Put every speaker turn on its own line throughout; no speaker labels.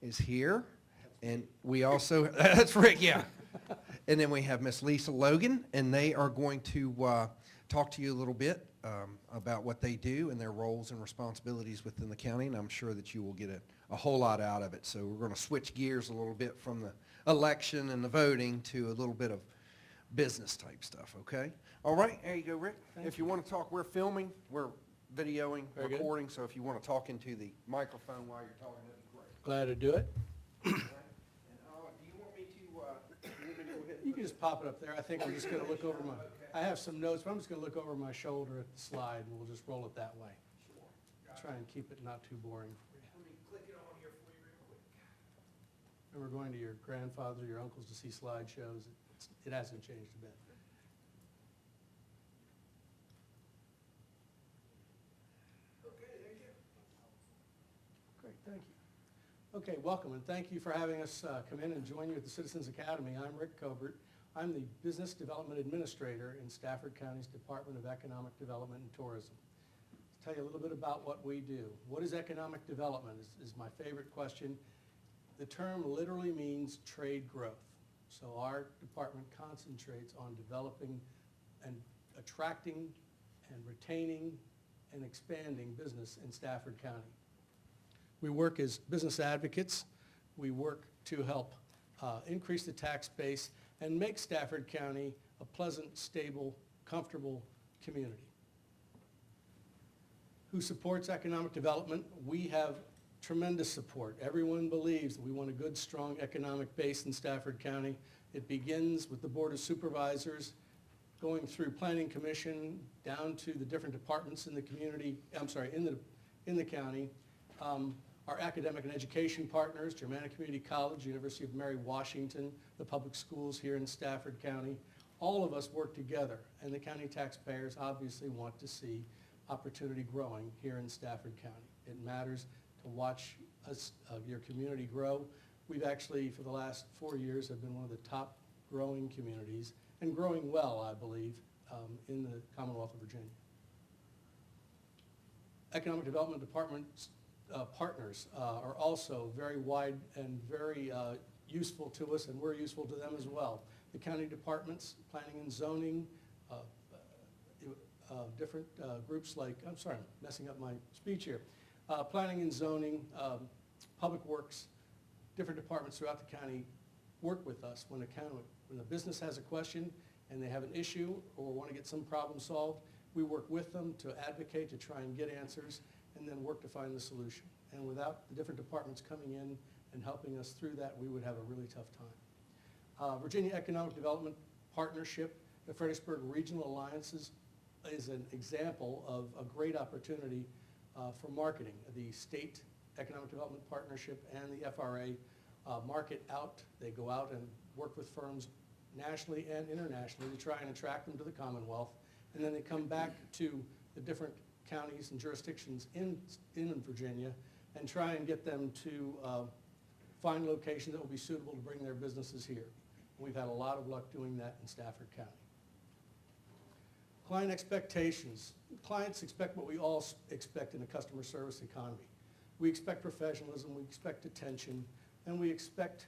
is here. And we also, that's Rick, yeah. And then we have Miss Lisa Logan, and they are going to talk to you a little bit about what they do and their roles and responsibilities within the county, and I'm sure that you will get a whole lot out of it. So we're going to switch gears a little bit from the election and the voting to a little bit of business type stuff, okay? All right, there you go, Rick. If you want to talk, we're filming, we're videoing,
Very good.
recording, so if you want to talk into the microphone while you're talking, that'd be great.
Glad to do it.
All right. And do you want me to go ahead?
You can just pop it up there. I think we're just going to look over my, I have some notes, but I'm just going to look over my shoulder at the slide, and we'll just roll it that way.
Sure.
Try and keep it not too boring for you.
Let me click it on here for you real quick.
Remember going to your grandfather, your uncles to see slideshows? It hasn't changed a bit.
Okay, there you go.
Great, thank you. Okay, welcome, and thank you for having us come in and join you at the Citizens Academy. I'm Rick Cobert. I'm the Business Development Administrator in Stafford County's Department of Economic Development and Tourism. To tell you a little bit about what we do. What is economic development is my favorite question. The term literally means trade growth. So our department concentrates on developing and attracting and retaining and expanding business in Stafford County. We work as business advocates. We work to help increase the tax base and make Stafford County a pleasant, stable, comfortable community. Who supports economic development? We have tremendous support. Everyone believes that we want a good, strong economic base in Stafford County. It begins with the Board of Supervisors, going through Planning Commission, down to the different departments in the community, in the county. Our academic and education partners, Germanna Community College, University of Mary Washington, the public schools here in Stafford County, all of us work together, and the county taxpayers obviously want to see opportunity growing here in Stafford County. It matters to watch us, your community grow. We've actually, for the last 4 years, have been one of the top growing communities, and growing well, I believe, in the Commonwealth of Virginia. Economic Development Department's partners are also very wide and very useful to us, and we're useful to them as well. The county departments, planning and zoning, different groups like, I'm sorry, I'm messing up my speech here. Planning and zoning, public works, different departments throughout the county work with us when the business has a question and they have an issue or want to get some problem solved. We work with them to advocate, to try and get answers, and then work to find the solution. And without the different departments coming in and helping us through that, we would have a really tough time. Virginia Economic Development Partnership, the Fredericksburg Regional Alliances, is an example of a great opportunity for marketing. The State Economic Development Partnership and the FRA market out. They go out and work with firms nationally and internationally to try and attract them to the Commonwealth. And then they come back to the different counties and jurisdictions in Virginia and try and get them to find locations that will be suitable to bring their businesses here. We've had a lot of luck doing that in Stafford County. Client expectations. Clients expect what we all expect in a customer service economy. We expect professionalism, we expect attention, and we expect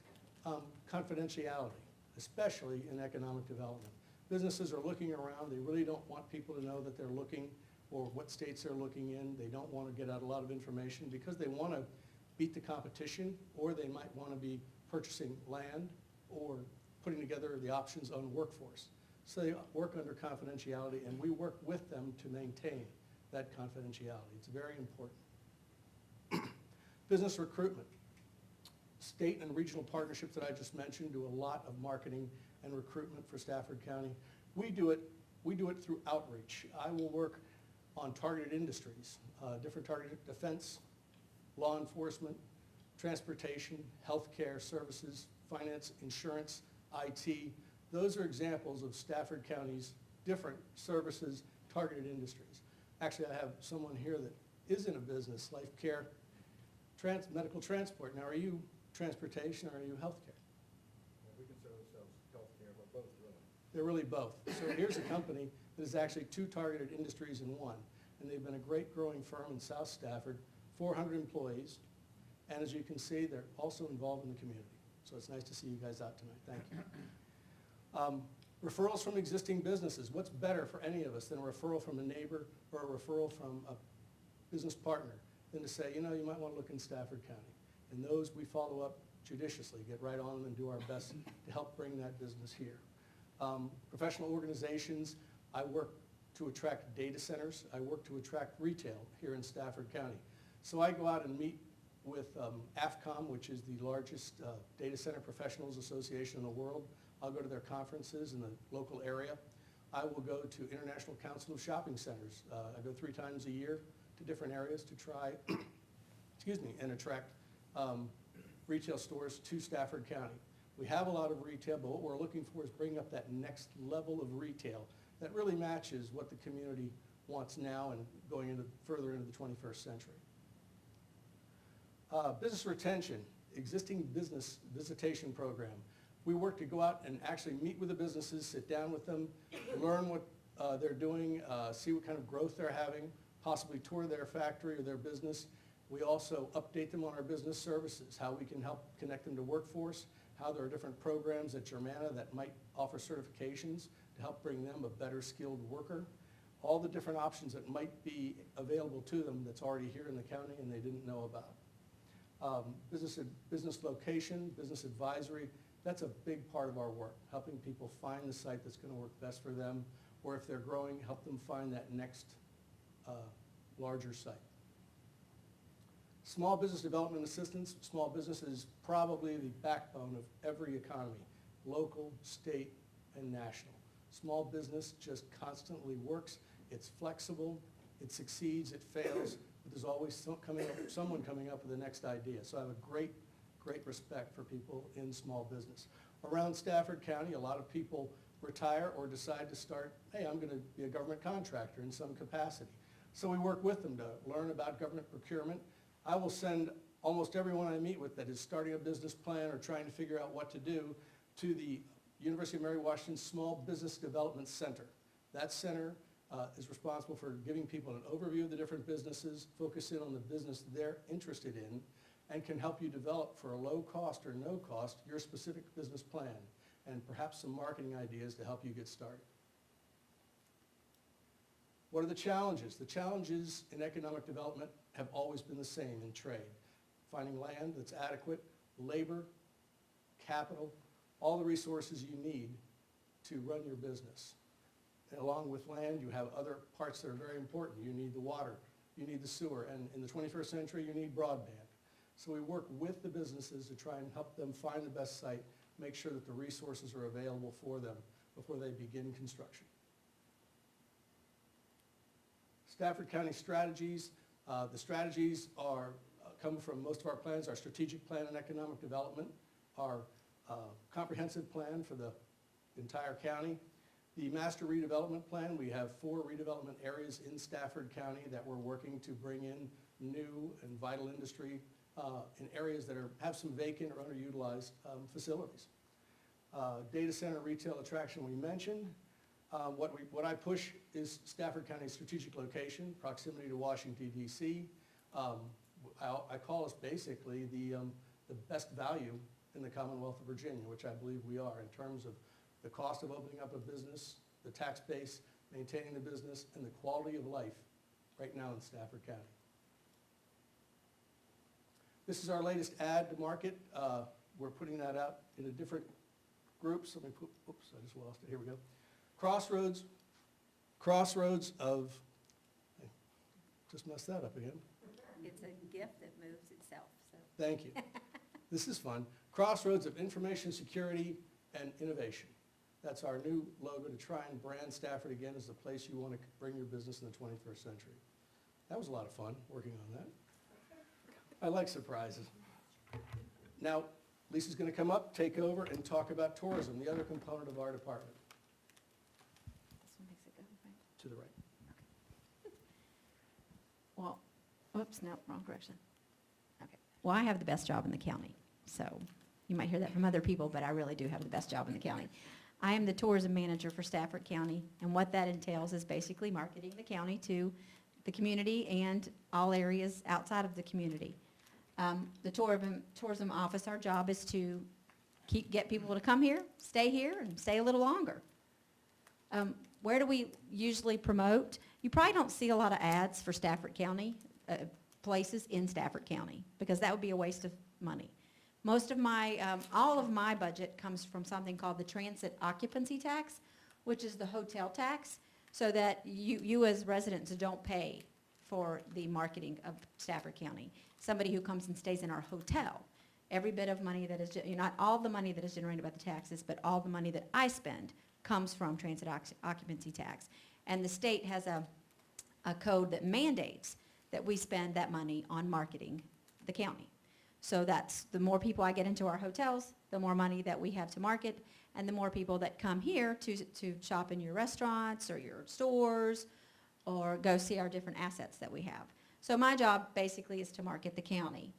confidentiality, especially in economic development. Businesses are looking around. They really don't want people to know that they're looking or what states they're looking in. They don't want to get out a lot of information because they want to beat the competition, or they might want to be purchasing land or putting together the options on workforce. So they work under confidentiality, and we work with them to maintain that confidentiality. It's very important. Business recruitment. State and regional partnerships that I just mentioned do a lot of marketing and recruitment for Stafford County. We do it through outreach. I will work on targeted industries, different targeted defense, law enforcement, transportation, healthcare services, finance, insurance, IT. Those are examples of Stafford County's different services, targeted industries. Actually, I have someone here that is in a business, life care, medical transport. Now, are you transportation or are you healthcare?
Well, we consider ourselves healthcare, but both really.
They're really both. So here's a company that is actually two targeted industries in one. And they've been a great growing firm in South Stafford, 400 employees. And as you can see, they're also involved in the community. So it's nice to see you guys out tonight. Thank you. Referrals from existing businesses. What's better for any of us than a referral from a neighbor or a referral from a business partner than to say, you know, you might want to look in Stafford County. And those we follow up judiciously, get right on them and do our best to help bring that business here. Professional organizations, I work to attract data centers. I work to attract retail here in Stafford County. So I go out and meet with AFCOM, which is the largest data center professionals association in the world. I'll go to their conferences in the local area. I will go to International Council of Shopping Centers. I go 3 times a year to different areas to try, excuse me, and attract retail stores to Stafford County. We have a lot of retail, but what we're looking for is bringing up that next level of retail that really matches what the community wants now and going further into the 21st century. Business retention, existing business visitation program. We work to go out and actually meet with the businesses, sit down with them, learn what they're doing, see what kind of growth they're having, possibly tour their factory or their business. We also update them on our business services, how we can help connect them to workforce, how there are different programs at Germana that might offer certifications to help bring them a better skilled worker. All the different options that might be available to them that's already here in the county and they didn't know about. Business location, business advisory, that's a big part of our work, helping people find the site that's going to work best for them, or if they're growing, help them find that next larger site. Small business development assistance. Small business is probably the backbone of every economy, local, state, and national. Small business just constantly works. It's flexible, it succeeds, it fails, but there's always someone coming up with the next idea. So I have a great respect for people in small business. Around Stafford County, a lot of people retire or decide to start, hey, I'm going to be a government contractor in some capacity. So we work with them to learn about government procurement. I will send almost everyone I meet with that is starting a business plan or trying to figure out what to do to the University of Mary Washington Small Business Development Center. That center is responsible for giving people an overview of the different businesses, focus in on the business they're interested in, and can help you develop for a low cost or no cost your specific business plan and perhaps some marketing ideas to help you get started. What are the challenges? The challenges in economic development have always been the same in trade. Finding land that's adequate, labor, capital, all the resources you need to run your business. And along with land, you have other parts that are very important. You need the water, you need the sewer, and in the 21st century, you need broadband. So we work with the businesses to try and help them find the best site, make sure that the resources are available for them before they begin construction. Stafford County strategies. The strategies come from most of our plans, our strategic plan and economic development, our comprehensive plan for the entire county. The master redevelopment plan, we have 4 redevelopment areas in Stafford County that we're working to bring in new and vital industry in areas that have some vacant or underutilized facilities. Data center retail attraction we mentioned. What I push is Stafford County's strategic location, proximity to Washington, D.C. I call us basically the best value in the Commonwealth of Virginia, which I believe we are in terms of the cost of opening up a business, the tax base, maintaining the business, and the quality of life right now in Stafford County. This is our latest ad to market. We're putting that out in a different groups. Let me put, oops, I just lost it. Here we go. Crossroads of, I just messed that up again.
It's a gift that moves itself, so.
Thank you. This is fun. Crossroads of information security and innovation. That's our new logo to try and brand Stafford again as the place you want to bring your business in the 21st century. That was a lot of fun working on that. I like surprises. Now, Lisa's going to come up, take over, and talk about tourism, the other component of our department.
This one makes it go, right?
To the right.
Well, oops, no, wrong direction. Okay. Well, I have the best job in the county, so you might hear that from other people, but I really do have the best job in the county. I am the tourism manager for Stafford County, and what that entails is basically marketing the county to the community and all areas outside of the community. The tourism office, our job is to get people to come here, and stay a little longer. Where do we usually promote? You probably don't see a lot of ads for Stafford County, places in Stafford County, because that would be a waste of money. Most of my, all of my budget comes from something called the transit occupancy tax, which is the hotel tax, so that you as residents don't pay for the marketing of Stafford County. Somebody who comes and stays in our hotel, every bit of money that is, not all the money that is generated by the taxes, but all the money that I spend comes from transit occupancy tax. And the state has a code that mandates that we spend that money on marketing the county. So that's, the more people I get into our hotels, the more money that we have to market, and the more people that come here to shop in your restaurants or your stores or go see our different assets that we have. So my job basically is to market the county.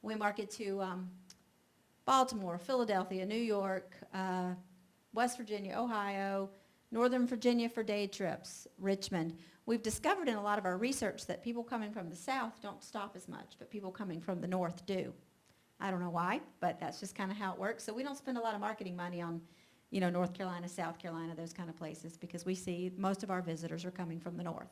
We market to Baltimore, Philadelphia, New York, West Virginia, Ohio, Northern Virginia for day trips, Richmond. We've discovered in a lot of our research that people coming from the south don't stop as much, but people coming from the north do. I don't know why, but that's just kind of how it works. So we don't spend a lot of marketing money on, North Carolina, South Carolina, those kind of places, because we see most of our visitors are coming from the north.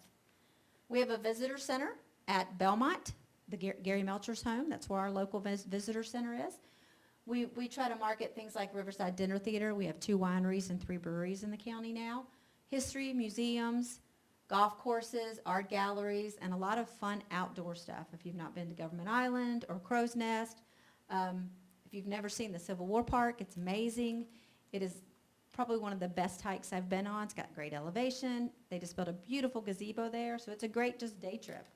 We have a visitor center at Belmont, the Gary Melcher's home. That's where our local visitor center is. We try to market things like Riverside Dinner Theater. We have 2 wineries and 3 breweries in the county now. History, museums, golf courses, art galleries, and a lot of fun outdoor stuff. If you've not been to Government Island or Crow's Nest, if you've never seen the Civil War Park, it's amazing. It is probably one of the best hikes I've been on. It's got great elevation. They just built a beautiful gazebo there, so it's a great just day trip.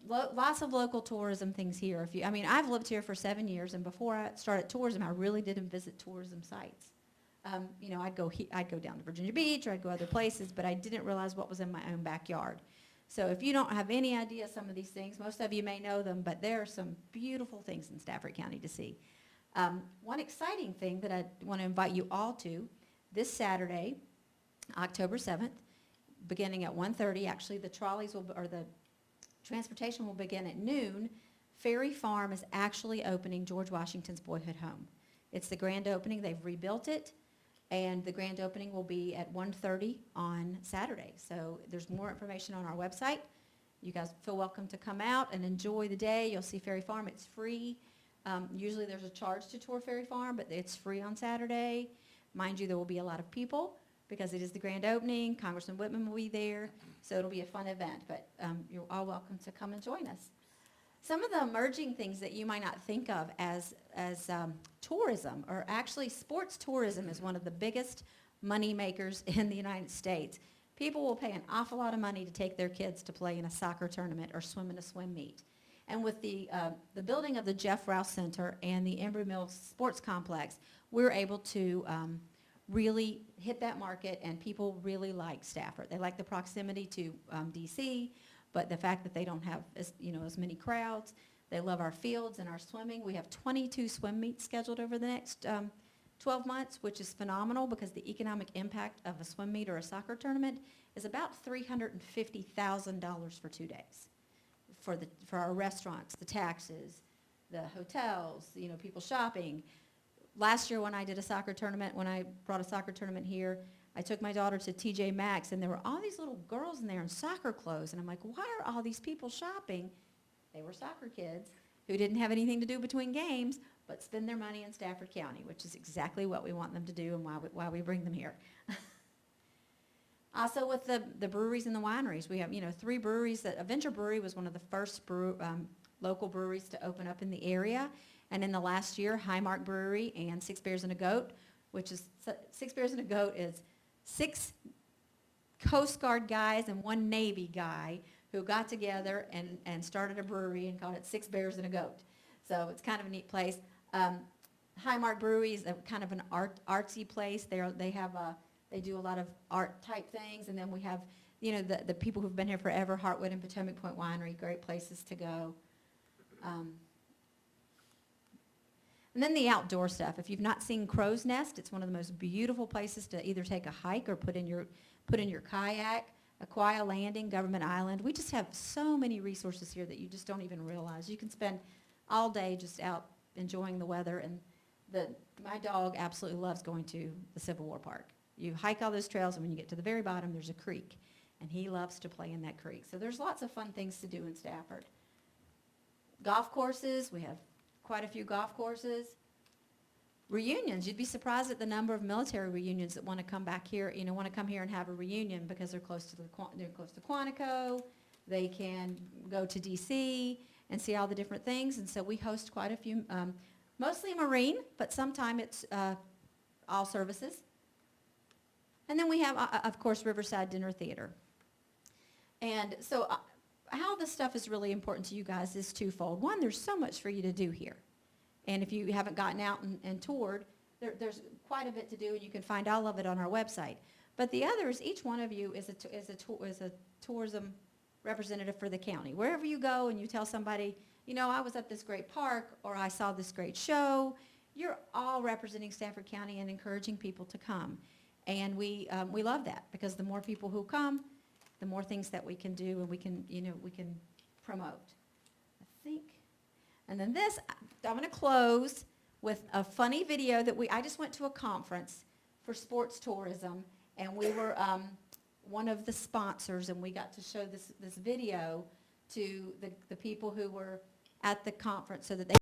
Lots of local tourism things here. I've lived here for 7 years, and before I started tourism, I really didn't visit tourism sites. I'd go down to Virginia Beach, or I'd go other places, but I didn't realize what was in my own backyard. So if you don't have any idea some of these things, most of you may know them, but there are some beautiful things in Stafford County to see. One exciting thing that I want to invite you all to, this Saturday, October 7th, beginning at 1:30, actually the transportation will begin at noon. Ferry Farm is actually opening George Washington's boyhood home. It's the grand opening. They've rebuilt it, and the grand opening will be at 1:30 on Saturday. So there's more information on our website. You guys feel welcome to come out and enjoy the day. You'll see Ferry Farm. It's free. Usually there's a charge to tour Ferry Farm, but it's free on Saturday. Mind you, there will be a lot of people because it is the grand opening. Congressman Whitman will be there, so it'll be a fun event. But you're all welcome to come and join us. Some of the emerging things that you might not think of as tourism, or actually sports tourism, is one of the biggest money makers in the United States. People will pay an awful lot of money to take their kids to play in a soccer tournament or swim in a swim meet. And with the building of the Jeff Rouse Center and the Embry Mill Sports Complex, we're able to really hit that market, and people really like Stafford. They like the proximity to D.C., but the fact that they don't have as many crowds. They love our fields and our swimming. We have 22 swim meets scheduled over the next 12 months, which is phenomenal because the economic impact of a swim meet or a soccer tournament is about $350,000 for 2 days. For our restaurants, the taxes, the hotels, people shopping. Last year when I did a soccer tournament, when I brought a soccer tournament here, I took my daughter to TJ Maxx, and there were all these little girls in there in soccer clothes, and I'm like, why are all these people shopping? They were soccer kids who didn't have anything to do between games but spend their money in Stafford County, which is exactly what we want them to do and why we bring them here. Also with the breweries and the wineries, we have 3 breweries. Adventure Brewery was one of the first local breweries to open up in the area. And in the last year, Highmark Brewery and Six Bears and a Goat, which is, Six Bears and a Goat is 6 Coast Guard guys and 1 Navy guy who got together and started a brewery and called it Six Bears and a Goat. So it's kind of a neat place. Highmark Brewery is kind of an artsy place. They do a lot of art type things, and then we have the people who've been here forever, Heartwood and Potomac Point Winery, great places to go. And then the outdoor stuff. If you've not seen Crow's Nest, it's one of the most beautiful places to either take a hike or put in your kayak. Aquia Landing, Government Island. We just have so many resources here that you just don't even realize. You can spend all day just out enjoying the weather, and my dog absolutely loves going to the Civil War Park. You hike all those trails, and when you get to the very bottom, there's a creek, and he loves to play in that creek. So there's lots of fun things to do in Stafford. Golf courses, we have quite a few golf courses. Reunions, you'd be surprised at the number of military reunions that want to come back here, want to come here and have a reunion because they're close to Quantico. They can go to DC and see all the different things, and so we host quite a few, mostly Marine, but sometimes it's all services. And then we have, of course, Riverside Dinner Theater. And so how this stuff is really important to you guys is twofold. One, there's so much for you to do here. And if you haven't gotten out and toured, there's quite a bit to do, and you can find all of it on our website. But the other is each one of you is a tourism representative for the county. Wherever you go and you tell somebody, I was at this great park, or I saw this great show, you're all representing Stafford County and encouraging people to come. And we love that, because the more people who come, the more things that we can do, and we can promote. I think. And then this, I'm going to close with a funny video that I just went to a conference for sports tourism, and we were one of the sponsors, and we got to show this video to the people who were at the conference so that they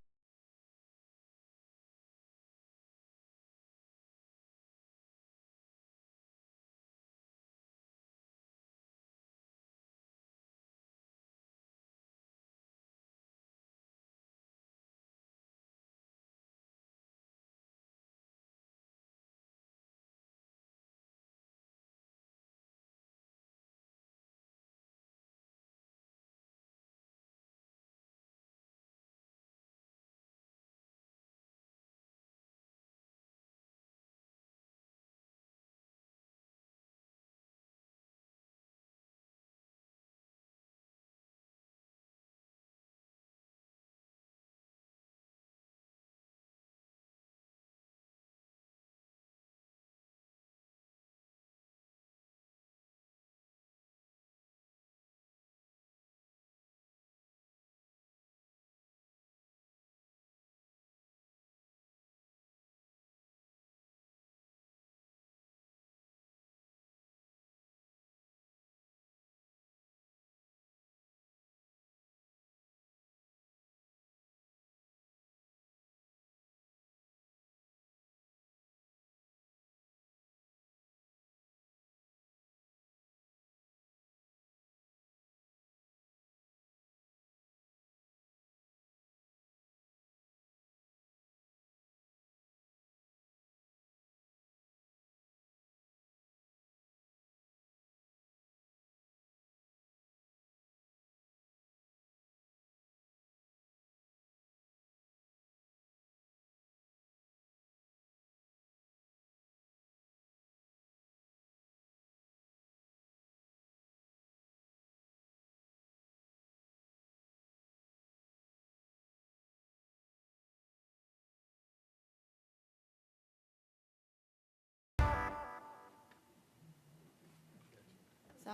So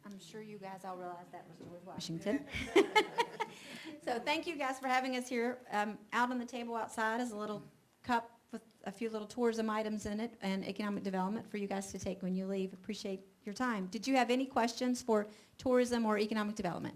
I'm sure you guys all realize that was George Washington. So thank you guys for having us here. Out on the table outside is a little cup with a few little tourism items in it and economic development for you guys to take when you leave. Appreciate your time. Did you have any questions for tourism or economic development?